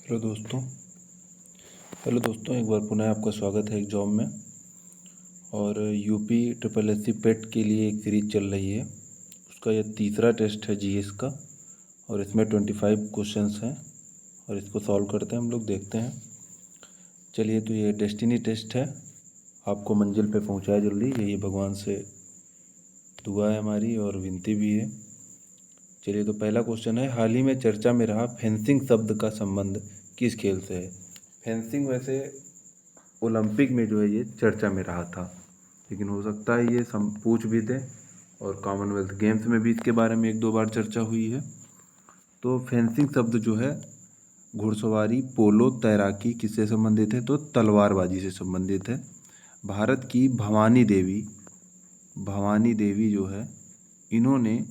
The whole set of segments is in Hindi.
हेलो दोस्तों, एक बार पुनः आपका स्वागत है एग्जाम में। और यूपी ट्रिपल एस सी पेट के लिए एक सीरीज चल रही है। उसका यह तीसरा टेस्ट है जीएस का, और इसमें 25 क्वेश्चंस हैं और इसको सॉल्व करते हैं हम लोग, देखते हैं। चलिए, तो ये डेस्टिनी टेस्ट है, आपको मंजिल पे पहुंचाए जल्दी, यही भगवान से दुआ है हमारी और विनती भी है। चलिए, तो पहला क्वेश्चन है, हाल ही में चर्चा में रहा फेंसिंग शब्द का संबंध किस खेल से है। फेंसिंग वैसे ओलंपिक में जो है ये चर्चा में रहा था, लेकिन हो सकता है ये पूछ भी थे, और कॉमनवेल्थ गेम्स में भी इसके बारे में एक दो बार चर्चा हुई है। तो फेंसिंग शब्द जो है घुड़सवारी, पोलो, तैराकी किससे संबंधित है, तो तलवारबाजी से संबंधित है। भारत की भवानी देवी जो है, इन्होंने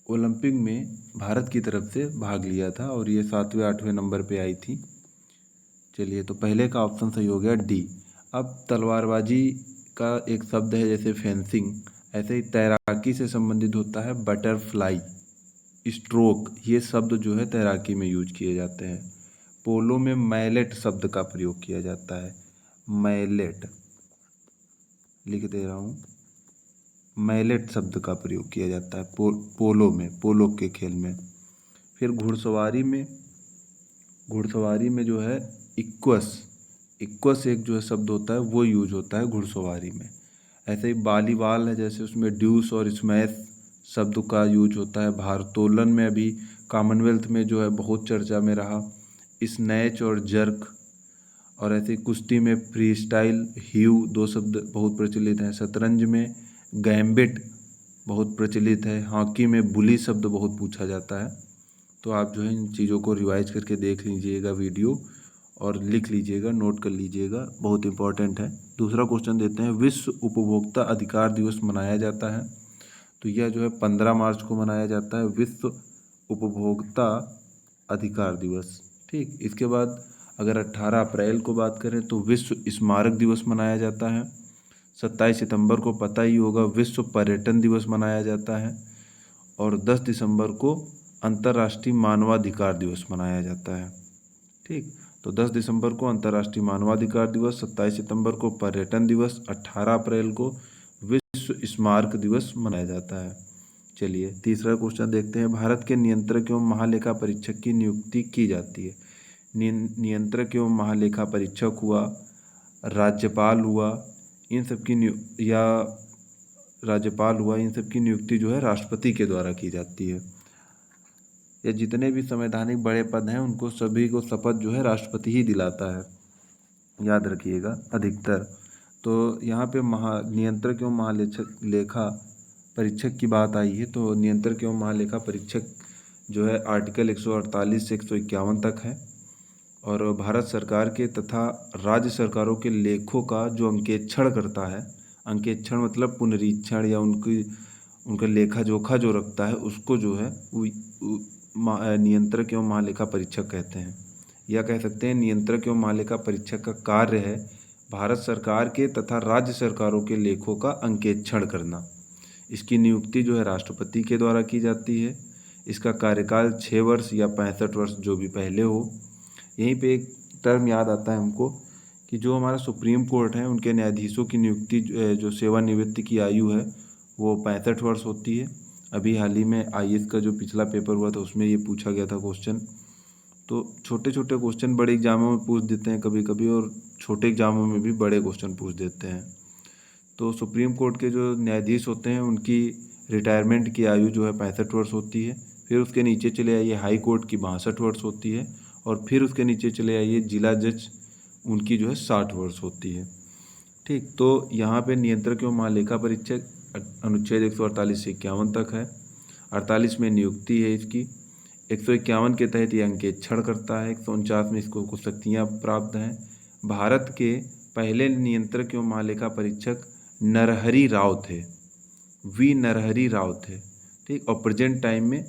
ओलंपिक में भारत की तरफ से भाग लिया था और ये 7वें 8वें नंबर पे आई थी। चलिए, तो पहले का ऑप्शन सही हो गया डी। अब तलवारबाजी का एक शब्द है जैसे फेंसिंग, ऐसे ही तैराकी से संबंधित होता है बटरफ्लाई, स्ट्रोक, ये शब्द जो है तैराकी में यूज किए जाते हैं। पोलो में मैलेट शब्द का प्रयोग किया जाता है, मैलेट लिख दे रहा हूँ, मैलेट शब्द का प्रयोग किया जाता है पोलो में, पोलो के खेल में। फिर घुड़सवारी में जो है इक्वस एक जो है शब्द होता है, वो यूज होता है घुड़सवारी में। ऐसे ही वॉलीबॉल है, जैसे उसमें ड्यूस और स्मैश शब्द का यूज होता है। भारोत्तोलन में अभी कॉमनवेल्थ में जो है बहुत चर्चा में रहा स्नैच और जर्क। और ऐसे ही कुश्ती में फ्री स्टाइल, हीव, दो शब्द बहुत प्रचलित हैं। शतरंज में गैम्बिट बहुत प्रचलित है। हॉकी में बुली शब्द बहुत पूछा जाता है। तो आप जो है इन चीज़ों को रिवाइज करके देख लीजिएगा वीडियो, और लिख लीजिएगा, नोट कर लीजिएगा, बहुत इंपॉर्टेंट है। दूसरा क्वेश्चन देते हैं, विश्व उपभोक्ता अधिकार दिवस मनाया जाता है, तो यह जो है 15 मार्च को मनाया जाता है, विश्व उपभोक्ता अधिकार दिवस। ठीक, इसके बाद अगर 18 अप्रैल को बात करें तो विश्व स्मारक दिवस मनाया जाता है। 27 सितंबर को पता ही होगा विश्व पर्यटन दिवस मनाया जाता है। और 10 दिसंबर को अंतर्राष्ट्रीय मानवाधिकार दिवस मनाया जाता है। ठीक, तो 10 दिसंबर को अंतर्राष्ट्रीय मानवाधिकार दिवस, 27 सितंबर को पर्यटन दिवस, 18 अप्रैल को विश्व स्मारक दिवस मनाया जाता है। चलिए, तीसरा क्वेश्चन देखते हैं, भारत के नियंत्रक एवं महालेखा परीक्षक की नियुक्ति की जाती है। नियंत्रक एवं महालेखा परीक्षक हुआ, राज्यपाल हुआ, इन सब की राज्यपाल हुआ, इन सब की नियुक्ति जो है राष्ट्रपति के द्वारा की जाती है। या जितने भी संवैधानिक बड़े पद हैं उनको सभी को शपथ जो है राष्ट्रपति ही दिलाता है, याद रखिएगा अधिकतर। तो यहाँ पे नियंत्रक एवं महालेखा परीक्षक की बात आई है, तो नियंत्रक एवं महालेखा परीक्षक जो है आर्टिकल 148 से 151 तक है। और भारत सरकार के तथा राज्य सरकारों के लेखों का जो अंकेक्षण करता है, अंकेक्षण मतलब पुनरीक्षण या उनका लेखा जोखा जो रखता है, उसको जो है नियंत्रक एवं महालेखा परीक्षक कहते हैं। या कह सकते हैं नियंत्रक एवं महालेखा परीक्षक का कार्य है भारत सरकार के तथा राज्य सरकारों के लेखों का अंकेक्षण करना। इसकी नियुक्ति जो है राष्ट्रपति के द्वारा की जाती है। इसका कार्यकाल 6 वर्ष या 65 वर्ष जो भी पहले हो। यहीं पे एक टर्म याद आता है हमको कि जो हमारा सुप्रीम कोर्ट है, उनके न्यायाधीशों की नियुक्ति जो सेवानिवृत्ति की आयु है वो 65 वर्ष होती है। अभी हाल ही में आईएएस का जो पिछला पेपर हुआ था उसमें ये पूछा गया था क्वेश्चन। तो छोटे छोटे क्वेश्चन बड़े एग्जामों में पूछ देते हैं कभी कभी, और छोटे एग्जामों में भी बड़े क्वेश्चन पूछ देते हैं। तो सुप्रीम कोर्ट के जो न्यायाधीश होते हैं उनकी रिटायरमेंट की आयु जो है 65 वर्ष होती है। फिर उसके नीचे चले आइए हाई कोर्ट की 62 वर्ष होती है। और फिर उसके नीचे चले आइए जिला जज, उनकी जो है 60 वर्ष होती है। ठीक, तो यहाँ पे नियंत्रक एवं महालेखा परीक्षक अनुच्छेद 148 से 51 तक है। 48 में नियुक्ति है इसकी। 151 के तहत ये अंकेक्षण करता है। 149 में इसको कुछ शक्तियाँ प्राप्त हैं। भारत के पहले नियंत्रक एवं महालेखा परीक्षक नरहरि राव थे, वी नरहरि राव थे। ठीक, और प्रेजेंट टाइम में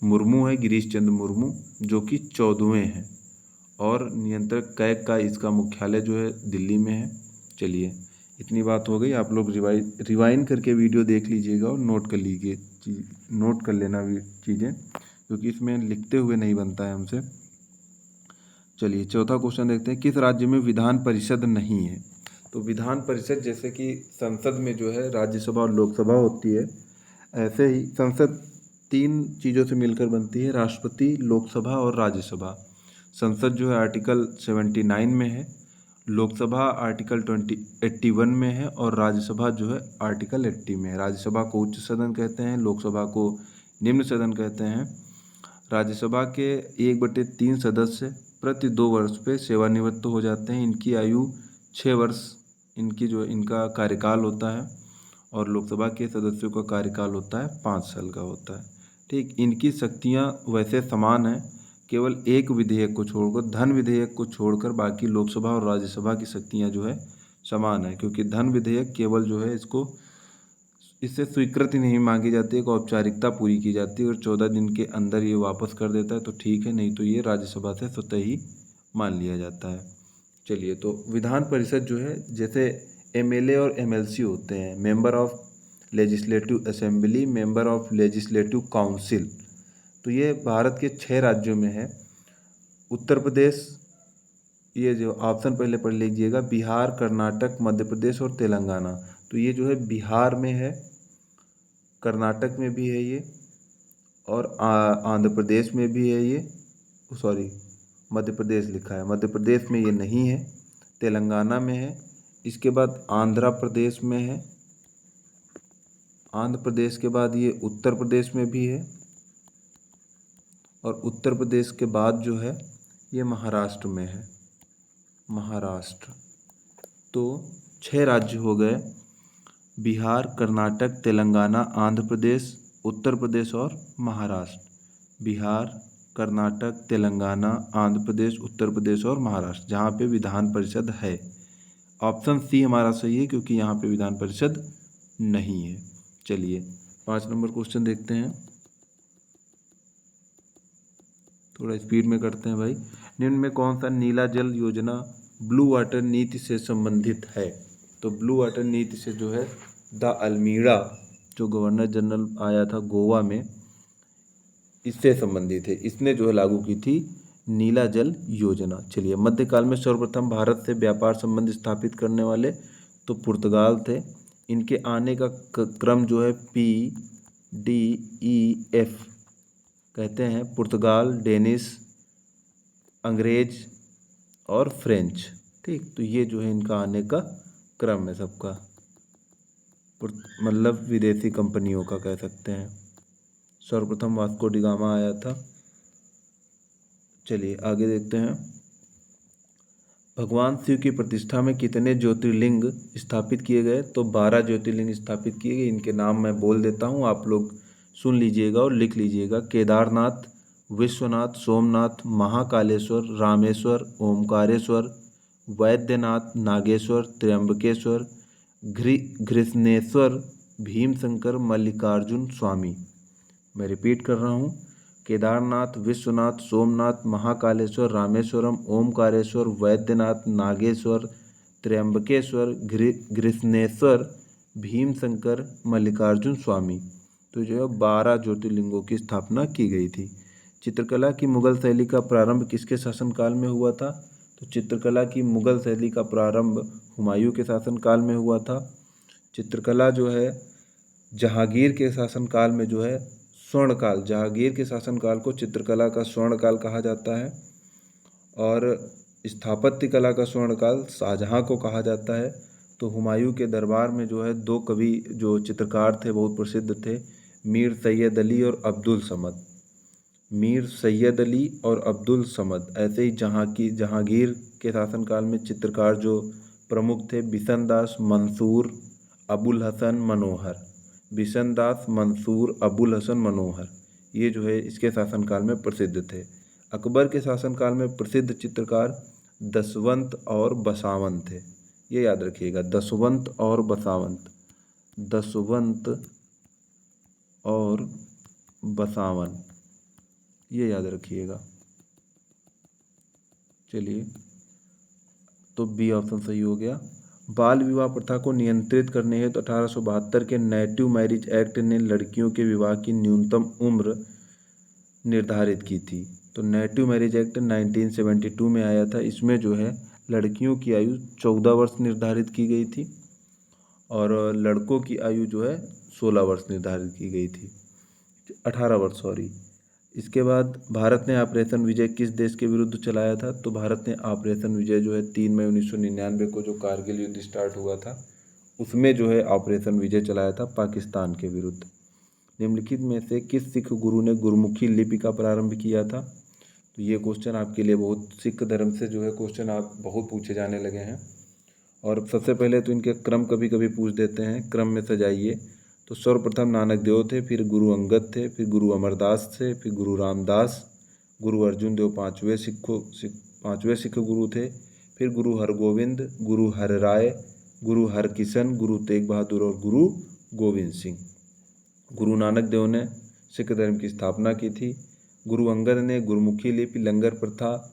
मुर्मू है, गिरीश चंद्र मुर्मू, जो कि 14वें हैं। और नियंत्रक कैग का इसका मुख्यालय जो है दिल्ली में है। चलिए, इतनी बात हो गई। आप लोग रिवाइंड करके वीडियो देख लीजिएगा और नोट कर लीजिए, नोट कर लेना चीज़ें, क्योंकि इसमें लिखते हुए नहीं बनता है हमसे। चलिए चौथा क्वेश्चन देखते हैं, किस राज्य में विधान परिषद नहीं है? तो विधान परिषद जैसे कि संसद में जो है राज्यसभा और लोकसभा होती है, ऐसे ही संसद तीन चीज़ों से मिलकर बनती है, राष्ट्रपति, लोकसभा और राज्यसभा। संसद जो है आर्टिकल 79 में है, लोकसभा आर्टिकल 81 में है और राज्यसभा जो है आर्टिकल 80 में है। राज्यसभा को उच्च सदन कहते हैं, लोकसभा को निम्न सदन कहते हैं। राज्यसभा के 1/3 सदस्य प्रति 2 वर्ष पे सेवानिवृत्त हो जाते हैं। इनकी आयु 6 वर्ष इनका कार्यकाल होता है और लोकसभा के सदस्यों का कार्यकाल होता है 5 साल का होता है। ठीक, इनकी शक्तियां वैसे समान हैं, केवल एक विधेयक को छोड़कर, धन विधेयक को छोड़कर बाकी लोकसभा और राज्यसभा की शक्तियां जो है समान है, क्योंकि धन विधेयक केवल जो है इससे स्वीकृति नहीं मांगी जाती है, एक औपचारिकता पूरी की जाती है और 14 दिन के अंदर ये वापस कर देता है तो ठीक है, नहीं तो ये राज्यसभा से स्वतः ही मान लिया जाता है। चलिए, तो विधान परिषद जो है जैसे एमएलए और एमएलसी होते हैं, member of legislative assembly, member of legislative council, तो ये भारत के 6 राज्यों में है। उत्तर प्रदेश, ये जो ऑप्शन पहले पढ़ लीजिएगा, बिहार, कर्नाटक, मध्य प्रदेश और तेलंगाना। तो ये जो है बिहार में है, कर्नाटक में भी है ये, और आंध्र प्रदेश में भी है ये, सॉरी मध्य प्रदेश लिखा है, मध्य प्रदेश में ये नहीं है, तेलंगाना में है। इसके बाद आंध्र प्रदेश में है, आंध्र प्रदेश के बाद ये उत्तर प्रदेश में भी है और उत्तर प्रदेश के बाद जो है ये महाराष्ट्र में है, महाराष्ट्र। तो 6 राज्य हो गए, बिहार, कर्नाटक, तेलंगाना, आंध्र प्रदेश, उत्तर प्रदेश और महाराष्ट्र। बिहार, कर्नाटक, तेलंगाना, आंध्र प्रदेश, उत्तर प्रदेश और महाराष्ट्र, जहाँ पे विधान परिषद है। ऑप्शन सी हमारा सही है क्योंकि यहाँ पे विधान परिषद नहीं है। चलिए 5 नंबर क्वेश्चन देखते हैं, थोड़ा स्पीड में करते हैं भाई। निम्न में कौन सा नीला जल योजना ब्लू वाटर नीति से संबंधित है? तो ब्लू वाटर नीति से जो है द अल्मीड़ा जो गवर्नर जनरल आया था गोवा में, इससे संबंधित है, इसने जो है लागू की थी नीला जल योजना। चलिए, मध्यकाल में सर्वप्रथम भारत से व्यापार संबंध स्थापित करने वाले तो पुर्तगाल थे। इनके आने का क्रम जो है PDEF कहते हैं, पुर्तगाल, डेनिश, अंग्रेज और फ्रेंच। ठीक, तो ये जो है इनका आने का क्रम है सबका, मतलब विदेशी कंपनियों का कह सकते हैं। सर्वप्रथम वास्को डी गामा आया था। चलिए आगे देखते हैं, भगवान शिव की प्रतिष्ठा में कितने ज्योतिर्लिंग स्थापित किए गए? तो 12 ज्योतिर्लिंग स्थापित किए गए। इनके नाम मैं बोल देता हूँ, आप लोग सुन लीजिएगा और लिख लीजिएगा। केदारनाथ, विश्वनाथ, सोमनाथ, महाकालेश्वर, रामेश्वर, ओमकारेश्वर, वैद्यनाथ, नागेश्वर, त्र्यंबकेश्वर, घृष्णेश्वर, भीमशंकर, मल्लिकार्जुन स्वामी। मैं रिपीट कर रहा हूँ, केदारनाथ, विश्वनाथ, सोमनाथ, महाकालेश्वर, रामेश्वरम, ओमकारेश्वर, वैद्यनाथ, नागेश्वर, त्र्यंबकेश्वर, घृष्णेश्वर, भीमशंकर, मल्लिकार्जुन स्वामी। तो जो है 12 ज्योतिर्लिंगों की स्थापना की गई थी। चित्रकला की मुगल शैली का प्रारंभ किसके शासनकाल में हुआ था? तो चित्रकला की मुगल शैली का प्रारंभ हुमायूं के शासनकाल में हुआ था। चित्रकला जो है जहांगीर के शासनकाल में जो है स्वर्णकाल, जहांगीर के शासनकाल को चित्रकला का स्वर्णकाल कहा जाता है और स्थापत्य कला का स्वर्णकाल शाहजहां को कहा जाता है। तो हुमायूं के दरबार में जो है 2 कवि जो चित्रकार थे बहुत प्रसिद्ध थे, मीर सैयद अली और अब्दुल समद। मीर सैयद अली और अब्दुल समद। ऐसे ही जहांगीर के शासनकाल में चित्रकार जो प्रमुख थे, बिशनदास, मंसूर, अबुल हसन, मनोहर। बिशनदास, मंसूर, अबुल हसन, मनोहर, ये जो है इसके शासनकाल में प्रसिद्ध थे। अकबर के शासनकाल में प्रसिद्ध चित्रकार दसवंत और बसावंत थे, ये याद रखिएगा, दसवंत और बसावंत, दसवंत और बसावन, ये याद रखिएगा। चलिए, तो बी ऑप्शन सही हो गया। बाल विवाह प्रथा को नियंत्रित करने हेतु 1872 के नेटिव मैरिज एक्ट ने लड़कियों के विवाह की न्यूनतम उम्र निर्धारित की थी। तो नेटिव मैरिज एक्ट 1972 में आया था। इसमें जो है लड़कियों की आयु 14 वर्ष निर्धारित की गई थी और लड़कों की आयु जो है 16 वर्ष निर्धारित की गई थी, 18 वर्ष सॉरी। इसके बाद भारत ने ऑपरेशन विजय किस देश के विरुद्ध चलाया था? तो भारत ने ऑपरेशन विजय जो है 3 मई 1999 को जो कारगिल युद्ध स्टार्ट हुआ था उसमें जो है ऑपरेशन विजय चलाया था पाकिस्तान के विरुद्ध। निम्नलिखित में से किस सिख गुरु ने गुरुमुखी लिपि का प्रारंभ किया था? तो ये क्वेश्चन आपके लिए बहुत, सिख धर्म से जो है क्वेश्चन आप बहुत पूछे जाने लगे हैं। और सबसे पहले तो इनके क्रम कभी कभी पूछ देते हैं, क्रम में सजाइए। तो सर्वप्रथम नानक देव थे, फिर गुरु अंगद थे, फिर गुरु अमरदास थे, फिर गुरु रामदास, गुरु अर्जुन देव पाँचवें सिख गुरु थे, फिर गुरु हरगोविंद, गुरु हरराय, गुरु हरकिशन, गुरु तेग बहादुर और गुरु गोविंद सिंह। गुरु नानक देव ने सिख धर्म की स्थापना की थी। गुरु अंगद ने गुरुमुखी लिपि लंगर प्रथा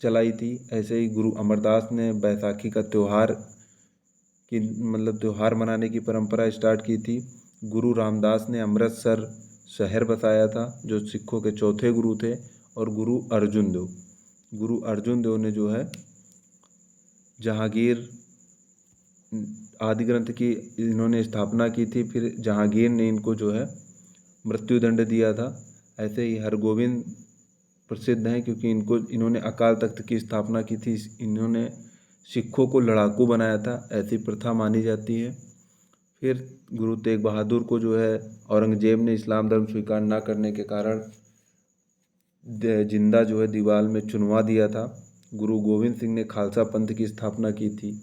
चलाई थी। ऐसे ही गुरु अमरदास ने बैसाखी का त्यौहार मनाने की परंपरा स्टार्ट की थी। गुरु रामदास ने अमृतसर शहर बसाया था जो सिखों के चौथे गुरु थे। और गुरु अर्जुन देव ने जो है जहांगीर आदि ग्रंथ की इन्होंने स्थापना की थी। फिर जहांगीर ने इनको जो है मृत्युदंड दिया था। ऐसे ही हरगोविंद प्रसिद्ध हैं क्योंकि इन्होंने अकाल तख्त की स्थापना की थी। इन्होंने सिखों को लड़ाकू बनाया था, ऐसी प्रथा मानी जाती है। फिर गुरु तेग बहादुर को जो है औरंगजेब ने इस्लाम धर्म स्वीकार न करने के कारण जिंदा जो है दीवार में चुनवा दिया था। गुरु गोविंद सिंह ने खालसा पंथ की स्थापना की थी।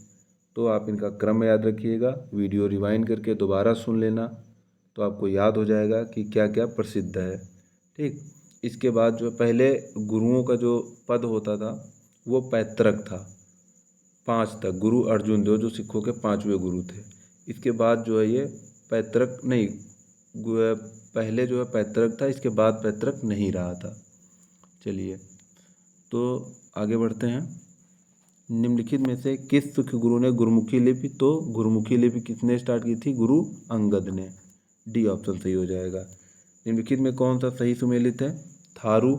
तो आप इनका क्रम याद रखिएगा, वीडियो रिवाइंड करके दोबारा सुन लेना तो आपको याद हो जाएगा कि क्या क्या प्रसिद्ध है। ठीक, इसके बाद जो पहले गुरुओं का जो पद होता था वो पैतृक था, 5 तक। गुरु अर्जुन देव जो सिखों के 5वें गुरु थे। इसके बाद जो है ये पैतृक नहीं, पहले जो है पैतृक था, इसके बाद पैतृक नहीं रहा था। चलिए तो आगे बढ़ते हैं। निम्नलिखित में से किस सिख गुरु ने गुरुमुखी लिपि? तो गुरुमुखी लिपि किसने स्टार्ट की थी? गुरु अंगद ने। डी ऑप्शन सही हो जाएगा। निम्नलिखित में कौन सा सही सुमेलित है? थारू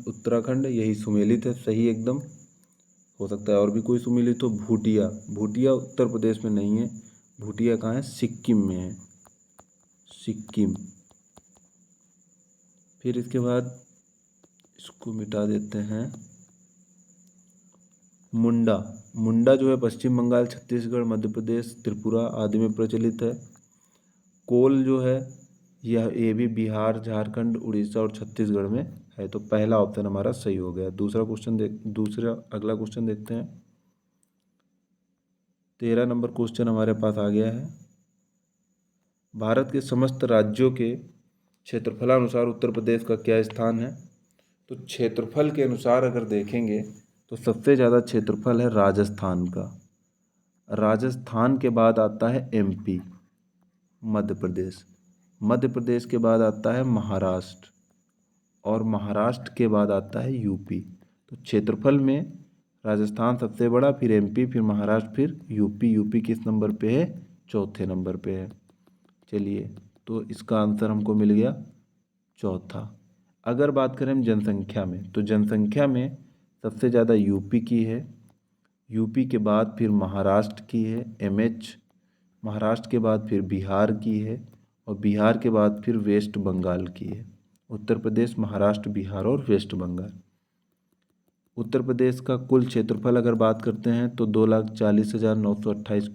उत्तराखंड यही सुमेलित है, सही एकदम। हो सकता है और भी कोई सुमेलित हो। भूटिया उत्तर प्रदेश में नहीं है। भूटिया कहाँ है? सिक्किम में है, सिक्किम। फिर इसके बाद इसको मिटा देते हैं। मुंडा जो है पश्चिम बंगाल, छत्तीसगढ़, मध्य प्रदेश, त्रिपुरा आदि में प्रचलित है। कोल जो है ये भी बिहार, झारखंड, उड़ीसा और छत्तीसगढ़ में है। तो पहला ऑप्शन हमारा सही हो गया। अगला क्वेश्चन देखते हैं। 13 नंबर क्वेश्चन हमारे पास आ गया है। भारत के समस्त राज्यों के क्षेत्रफलानुसार उत्तर प्रदेश का क्या स्थान है? तो क्षेत्रफल के अनुसार अगर देखेंगे तो सबसे ज़्यादा क्षेत्रफल है राजस्थान का। राजस्थान के बाद आता है एमपी, मध्य प्रदेश के बाद आता है महाराष्ट्र और महाराष्ट्र के बाद आता है यूपी। तो क्षेत्रफल में राजस्थान सबसे बड़ा, फिर एमपी, फिर महाराष्ट्र, फिर यूपी। यूपी किस नंबर पे है? चौथे नंबर पे है। चलिए तो इसका आंसर हमको मिल गया चौथा। अगर बात करें हम जनसंख्या में, तो जनसंख्या में सबसे ज़्यादा यूपी की है। यूपी के बाद फिर महाराष्ट्र की है, MH। महाराष्ट्र के बाद फिर बिहार की है और बिहार के बाद फिर वेस्ट बंगाल की है। उत्तर प्रदेश, महाराष्ट्र, बिहार और वेस्ट बंगाल। उत्तर प्रदेश का कुल क्षेत्रफल अगर बात करते हैं तो 2,40,928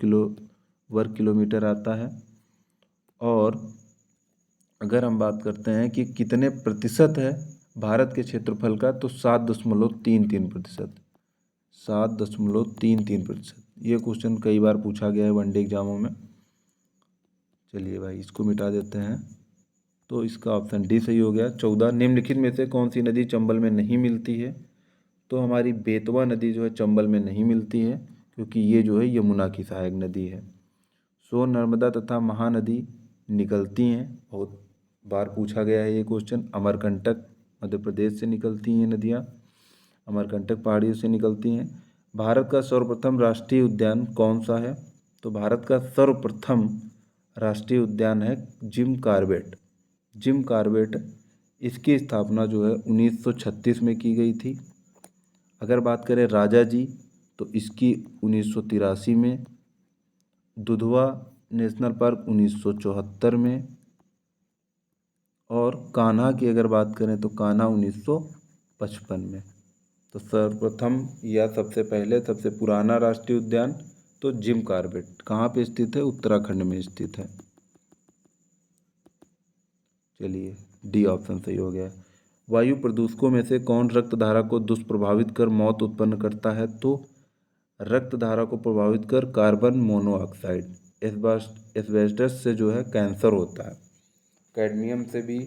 वर्ग किलोमीटर आता है। और अगर हम बात करते हैं कि कितने प्रतिशत है भारत के क्षेत्रफल का, तो 7.33%। 7.33%। ये क्वेश्चन कई बार पूछा गया है वनडे एग्जामों में। चलिए भाई इसको मिटा देते हैं। तो इसका ऑप्शन डी सही हो गया। 14, निम्नलिखित में से कौन सी नदी चंबल में नहीं मिलती है? तो हमारी बेतवा नदी जो है चंबल में नहीं मिलती है क्योंकि ये जो है यमुना की सहायक नदी है। सोन, नर्मदा तथा महानदी निकलती हैं, बहुत बार पूछा गया है ये क्वेश्चन। अमरकंटक मध्य प्रदेश से निकलती हैं नदियाँ, अमरकंटक पहाड़ियों से निकलती हैं। भारत का सर्वप्रथम राष्ट्रीय उद्यान कौन सा है? तो भारत का सर्वप्रथम राष्ट्रीय उद्यान है जिम कॉर्बेट इसकी स्थापना जो है 1936 में की गई थी। अगर बात करें राजा जी तो इसकी 1983 में, दुधवा नेशनल पार्क 1974 में, और कान्हा की अगर बात करें तो कान्हा 1955 में। तो सर्वप्रथम या सबसे पहले सबसे पुराना राष्ट्रीय उद्यान तो जिम कॉर्बेट कहाँ पे स्थित है? उत्तराखंड में स्थित है। चलिए डी ऑप्शन सही हो गया। वायु प्रदूषकों में से कौन रक्त धारा को दुष्प्रभावित कर मौत उत्पन्न करता है? तो रक्त धारा को प्रभावित कर कार्बन मोनोऑक्साइड। एस्बेस्टस से जो है कैंसर होता है। कैडमियम से भी,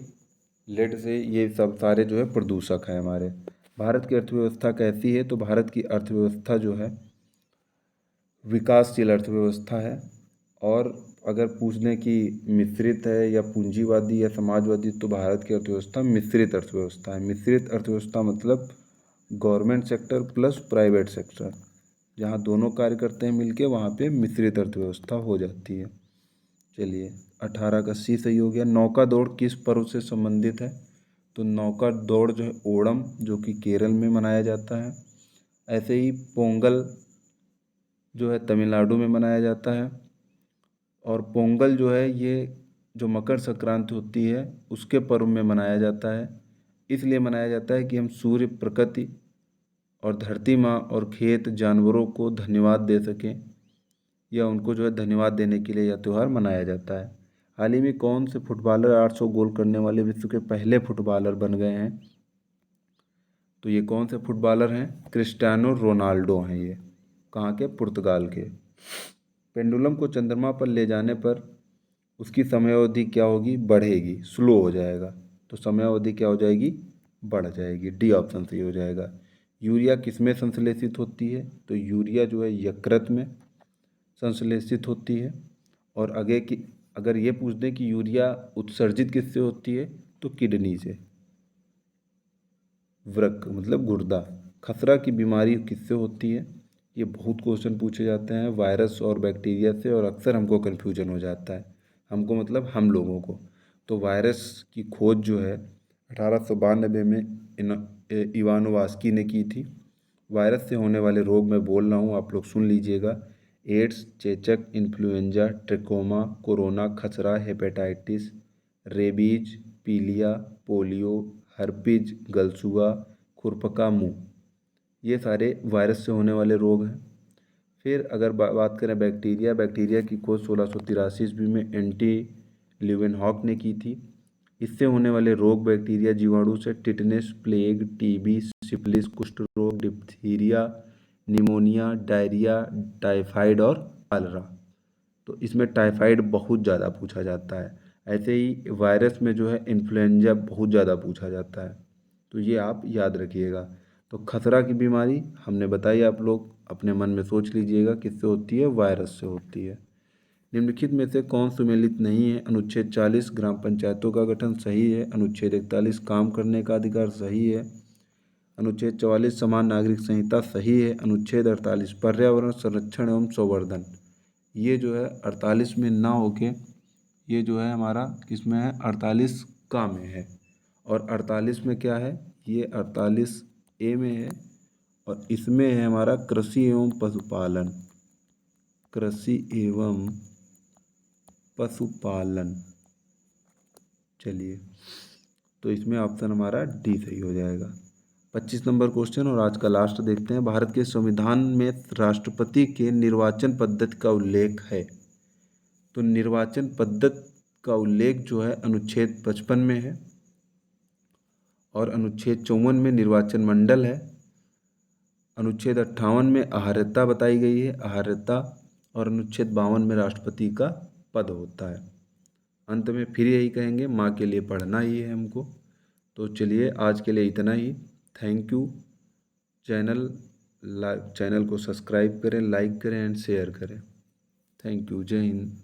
लेड से, ये सब सारे जो है प्रदूषक हैं हमारे। भारत की अर्थव्यवस्था कैसी है? तो भारत की अर्थव्यवस्था जो है विकासशील अर्थव्यवस्था है। और अगर पूछने की मिश्रित है या पूंजीवादी या समाजवादी, तो भारत की अर्थव्यवस्था मिश्रित अर्थव्यवस्था है। मिश्रित अर्थव्यवस्था मतलब government sector plus private sector, जहाँ दोनों कार्य करते हैं मिलके, वहाँ पे मिश्रित अर्थव्यवस्था हो जाती है। चलिए 18 का सी सही हो गया। नौका दौड़ किस पर्व से संबंधित है? तो नौका दौड़ जो है ओणम, जो कि केरल में मनाया जाता है। ऐसे ही पोंगल जो है तमिलनाडु में मनाया जाता है। और पोंगल जो है ये जो मकर संक्रांति होती है उसके पर्व में मनाया जाता है। इसलिए मनाया जाता है कि हम सूर्य, प्रकृति और धरती माँ और खेत जानवरों को धन्यवाद दे सकें, या उनको जो है धन्यवाद देने के लिए यह त्यौहार मनाया जाता है। हाल ही में कौन से फुटबॉलर 800 गोल करने वाले विश्व के पहले फुटबॉलर बन गए हैं? तो ये कौन से फुटबॉलर हैं? क्रिस्टियानो रोनाल्डो हैं ये। कहाँ के? पुर्तगाल के। पेंडुलम को चंद्रमा पर ले जाने पर उसकी समयावधि क्या होगी? बढ़ेगी, स्लो हो जाएगा। तो समयावधि क्या हो जाएगी? बढ़ जाएगी। डी ऑप्शन सही हो जाएगा। यूरिया किसमें संश्लेषित होती है? तो यूरिया जो है यकृत में संश्लेषित होती है। और आगे की अगर ये पूछ दें कि यूरिया उत्सर्जित किससे होती है, तो किडनी से, वृक्क मतलब गुर्दा। खसरा की बीमारी किससे होती है? ये बहुत क्वेश्चन पूछे जाते हैं, वायरस और बैक्टीरिया से, और अक्सर हमको कन्फ्यूजन हो जाता है। हमको मतलब हम लोगों को। तो वायरस की खोज जो है 1892 में इवानोवास्की ने की थी। वायरस से होने वाले रोग मैं बोल रहा हूँ, आप लोग सुन लीजिएगा। एड्स, चेचक, इन्फ्लुएंजा, ट्रिकोमा, कोरोना, खसरा, हेपेटाइटिस, रेबीज, पीलिया, पोलियो, हर्पिज, गलसुआ, खुरपका मुंह, ये सारे वायरस से होने वाले रोग हैं। फिर अगर बात करें बैक्टीरिया की खोज 1683 ईस्वी में एंटी ल्यूवेनहॉक ने की थी। इससे होने वाले रोग बैक्टीरिया जीवाणु से टिटनेस, प्लेग, टीबी, सिफिलिस, कुष्ठ रोग, डिप्थीरिया, निमोनिया, डायरिया, टाइफाइड और कॉलरा। तो इसमें टाइफाइड बहुत ज़्यादा पूछा जाता है। ऐसे ही वायरस में जो है इन्फ्लुएंजा बहुत ज़्यादा पूछा जाता है। तो ये आप याद रखिएगा। तो खसरा की बीमारी हमने बताई, आप लोग अपने मन में सोच लीजिएगा किससे होती है? वायरस से होती है। निम्नलिखित में से कौन सुमेलित नहीं है? अनुच्छेद 40 ग्राम पंचायतों का गठन सही है। अनुच्छेद 41 काम करने का अधिकार सही है। अनुच्छेद 44 समान नागरिक संहिता सही है। अनुच्छेद 48 पर्यावरण संरक्षण एवं संवर्धन, ये जो है 48 में ना होके ये जो है हमारा किस में है? 48 का में है। और 48 में क्या है? ये 48 ए में है। और इसमें है हमारा कृषि एवं पशुपालन। कृषि एवं पशुपालन। चलिए तो इसमें ऑप्शन हमारा डी सही हो जाएगा। 25 नंबर क्वेश्चन और आज का लास्ट देखते हैं। भारत के संविधान में राष्ट्रपति के निर्वाचन पद्धति का उल्लेख है। तो निर्वाचन पद्धति का उल्लेख जो है अनुच्छेद 55 में है। और अनुच्छेद 54 में निर्वाचन मंडल है। अनुच्छेद 58 में आहार्यता बताई गई है, आहार्यता। और अनुच्छेद 52 में राष्ट्रपति का पद होता है। अंत में फिर यही कहेंगे, माँ के लिए पढ़ना ही है हमको। तो चलिए आज के लिए इतना ही। Thank you. चैनल को सब्सक्राइब करें, लाइक करें एंड शेयर करें। Thank you. जय हिंद।